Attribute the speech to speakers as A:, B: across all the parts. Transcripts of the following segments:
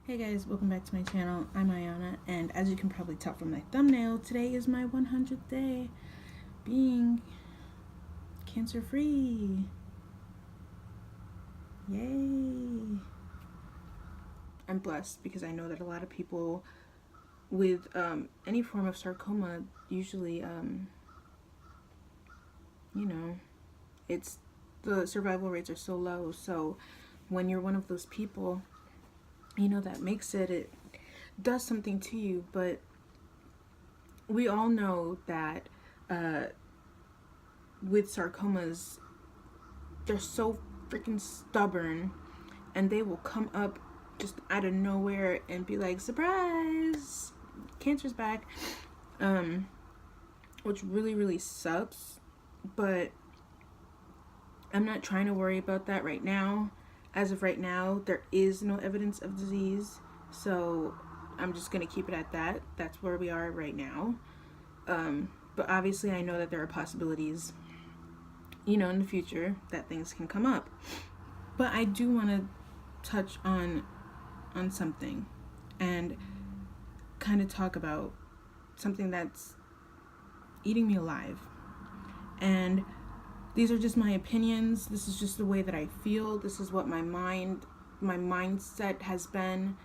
A: Hey guys, welcome back to my channel. I'm Ayana, and as you can probably tell from my thumbnail, today is my 100th day being cancer-free. Yay! I'm blessed because I know that a lot of people with any form of sarcoma usually, it's the survival rates are so low. So when you're one of those people, that makes it does something to you. But we all know that with sarcomas, they're so freaking stubborn, and they will come up just out of nowhere and be like, surprise, cancer's back, which really sucks. But I'm not trying to worry about that right now. As of right now, there is no evidence of disease, so I'm just going to keep it at that. That's where we are right now. But obviously I know that there are possibilities, in the future that things can come up. But I do want to touch on something and kind of talk about something that's eating me alive. And these are just my opinions. This is just the way that I feel. This is what my mindset has been.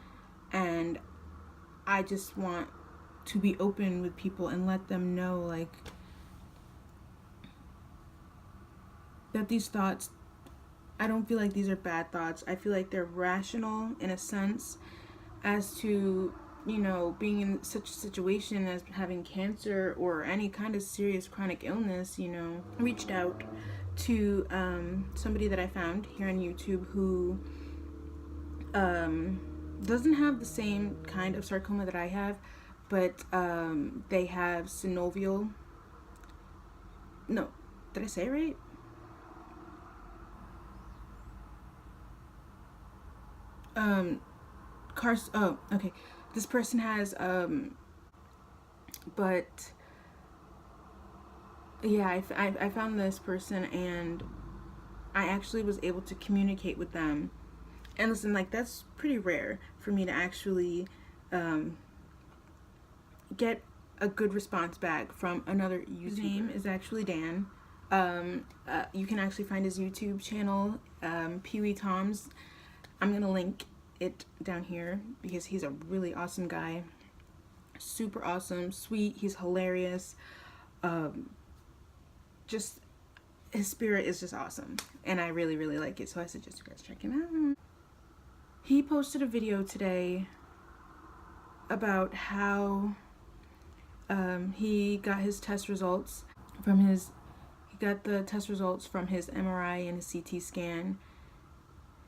A: And I just want to be open with people and let them know, that these thoughts, I don't feel like these are bad thoughts. I feel like they're rational in a sense as to, being in such a situation as having cancer or any kind of serious chronic illness. Reached out to somebody that I found here on YouTube who doesn't have the same kind of sarcoma that I have, but they have synovial. No, did I say it right? Oh, okay. This person has, but yeah, I found this person, and I actually was able to communicate with them. And listen, that's pretty rare for me to actually get a good response back from another YouTuber. His name is actually Dan. You can actually find his YouTube channel, Pee Wee Toms. I'm gonna link it down here because he's a really awesome guy. Super awesome, sweet, he's hilarious. Just his spirit is just awesome, and I really like it, so I suggest you guys check him out. He posted a video today about how he got his test results from his MRI and his CT scan.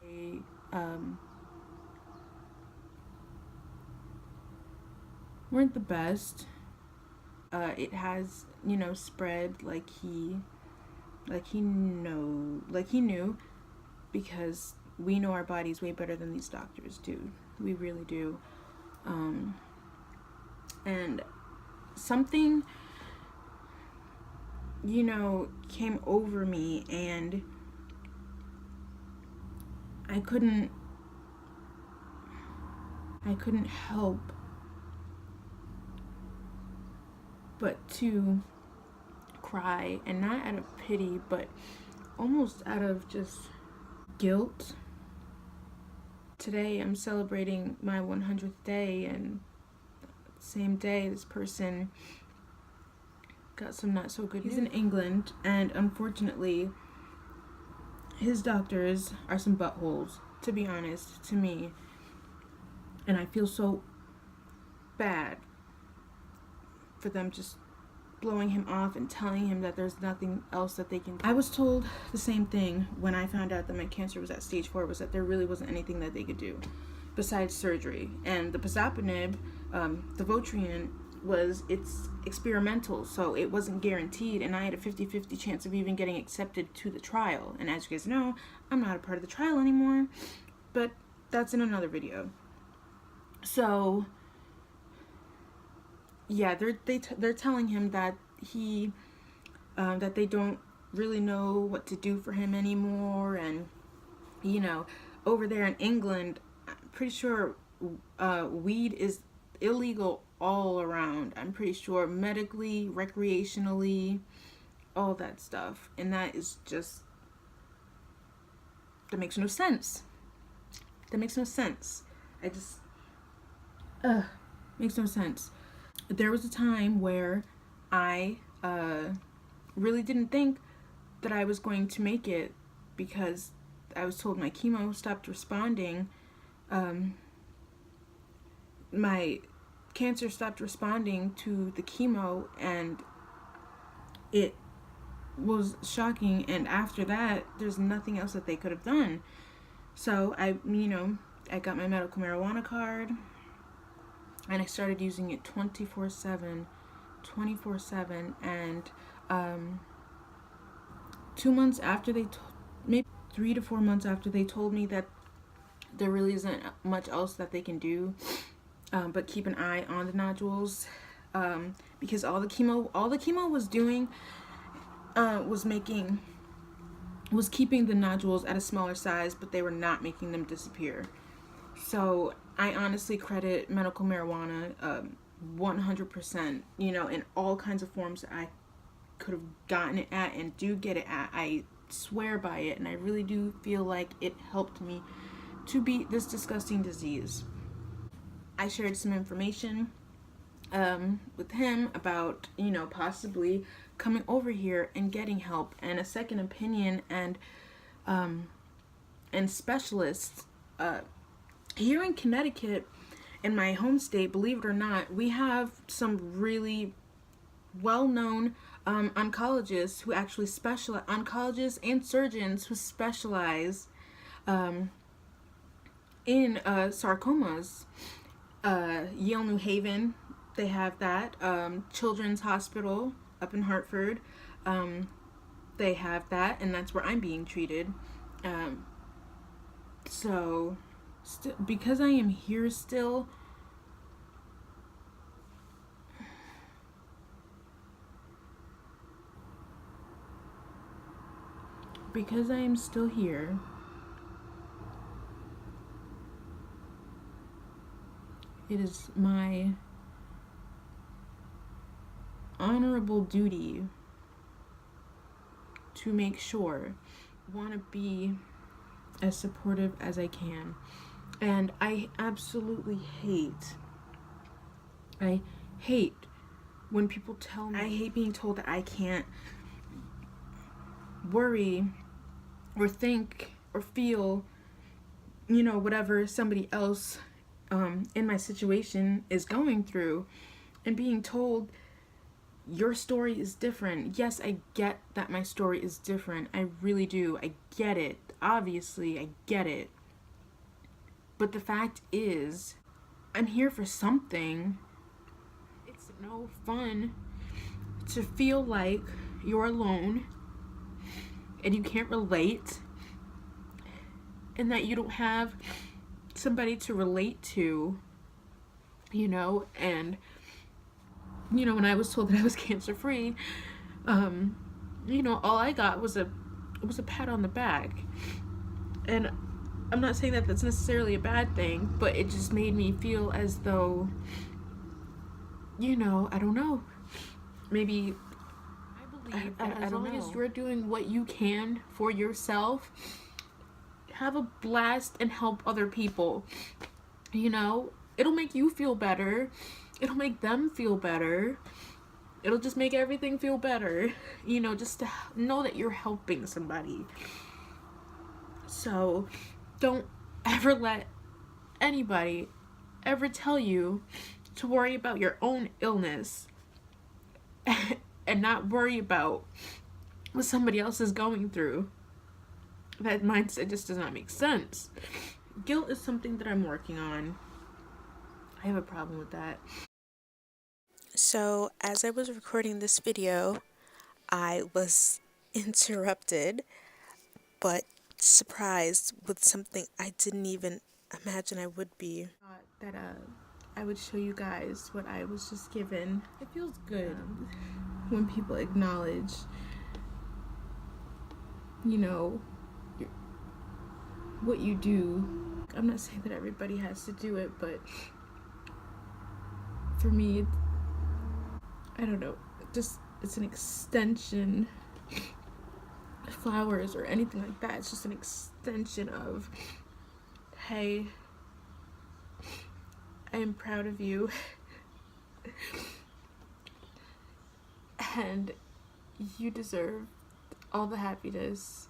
A: They weren't the best. It has, spread like he knew, because we know our bodies way better than these doctors do. We really do. And something, came over me, and I couldn't help but to cry, and not out of pity, but almost out of just guilt. Today I'm celebrating my 100th day, and same day this person got some not so good news. He's in England, and unfortunately his doctors are some buttholes, to be honest, to me. And I feel so bad for them just blowing him off and telling him that there's nothing else that they can do. I was told the same thing when I found out that my cancer was at stage 4, was that there really wasn't anything that they could do besides surgery. And the pazopanib, the Votrian, it's experimental, so it wasn't guaranteed, and I had a 50-50 chance of even getting accepted to the trial. And as you guys know, I'm not a part of the trial anymore, but that's in another video. So yeah, they're telling him that that they don't really know what to do for him anymore. And over there in England, I'm pretty sure weed is illegal all around. I'm pretty sure medically, recreationally, all that stuff. And that is just, that makes no sense. That makes no sense. I just, makes no sense. There was a time where I really didn't think that I was going to make it because I was told my chemo stopped responding. My cancer stopped responding to the chemo, and it was shocking. And after that, there's nothing else that they could have done. So I got my medical marijuana card, and I started using it 24/7, and 2 months after maybe 3 to 4 months after they told me that there really isn't much else that they can do, but keep an eye on the nodules, because all the chemo was doing was keeping the nodules at a smaller size, but they were not making them disappear. So I honestly credit medical marijuana 100%, in all kinds of forms that I could have gotten it at and do get it at. I swear by it, and I really do feel like it helped me to beat this disgusting disease. I shared some information with him about, possibly coming over here and getting help and a second opinion and specialists. Here in Connecticut, in my home state, believe it or not, we have some really well-known oncologists who actually specialize, oncologists and surgeons who specialize in sarcomas. Yale New Haven, they have that. Children's Hospital up in Hartford, they have that, and that's where I'm being treated. So because I am here still, because I am still here, it is my honorable duty to make sure I want to be as supportive as I can. And I absolutely I hate when people tell me, I hate being told that I can't worry or think or feel, whatever somebody else in my situation is going through, and being told your story is different. Yes, I get that my story is different. I really do. I get it. Obviously, I get it. But the fact is, I'm here for something. It's no fun to feel like you're alone and you can't relate, and that you don't have somebody to relate to, and when I was told that I was cancer free, all I got was a pat on the back. And I'm not saying that that's necessarily a bad thing, but it just made me feel as though, I don't know, maybe I believe that as long as you're doing what you can for yourself, have a blast and help other people. It'll make you feel better. It'll make them feel better. It'll just make everything feel better, just to know that you're helping somebody. So don't ever let anybody ever tell you to worry about your own illness and not worry about what somebody else is going through. That mindset just does not make sense. Guilt is something that I'm working on. I have a problem with that.
B: So, as I was recording this video, I was interrupted, but surprised with something I didn't even imagine I would be.
A: That I would show you guys what I was just given. It feels good when people acknowledge, what you do. I'm not saying that everybody has to do it, but for me, I don't know, just it's an extension. Flowers or anything like that, it's just an extension of, hey, I am proud of you, and you deserve all the happiness.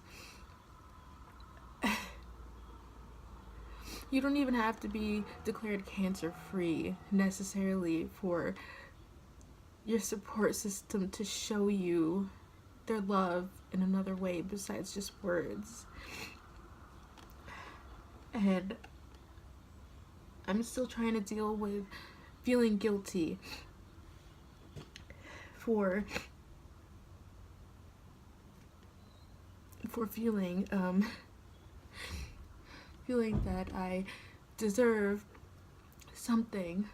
A: You don't even have to be declared cancer free necessarily for your support system to show you their love in another way besides just words. And I'm still trying to deal with feeling guilty for feeling feeling that I deserve something,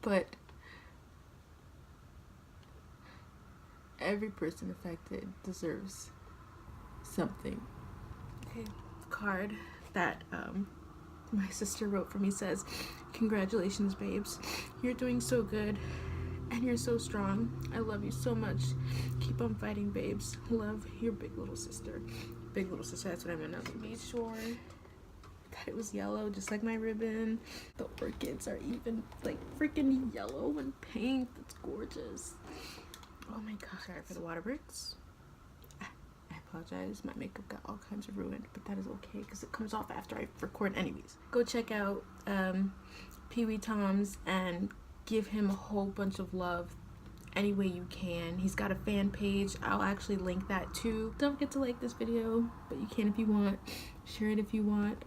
A: but every person affected deserves something. Okay, the card that my sister wrote for me says, "Congratulations, babes. You're doing so good and you're so strong. I love you so much. Keep on fighting, babes. Love, your big little sister." Big little sister, that's what I meant. I made sure that it was yellow, just like my ribbon. The orchids are even like freaking yellow and pink. That's gorgeous. Oh my god. Sorry for the water bricks. I apologize. My makeup got all kinds of ruined, but that is okay because it comes off after I record anyways. Go check out Pee Wee Tom's and give him a whole bunch of love any way you can. He's got a fan page. I'll actually link that too. Don't forget to like this video, but you can if you want. Share it if you want.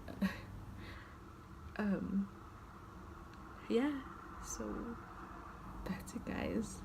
A: Yeah, so that's it, guys.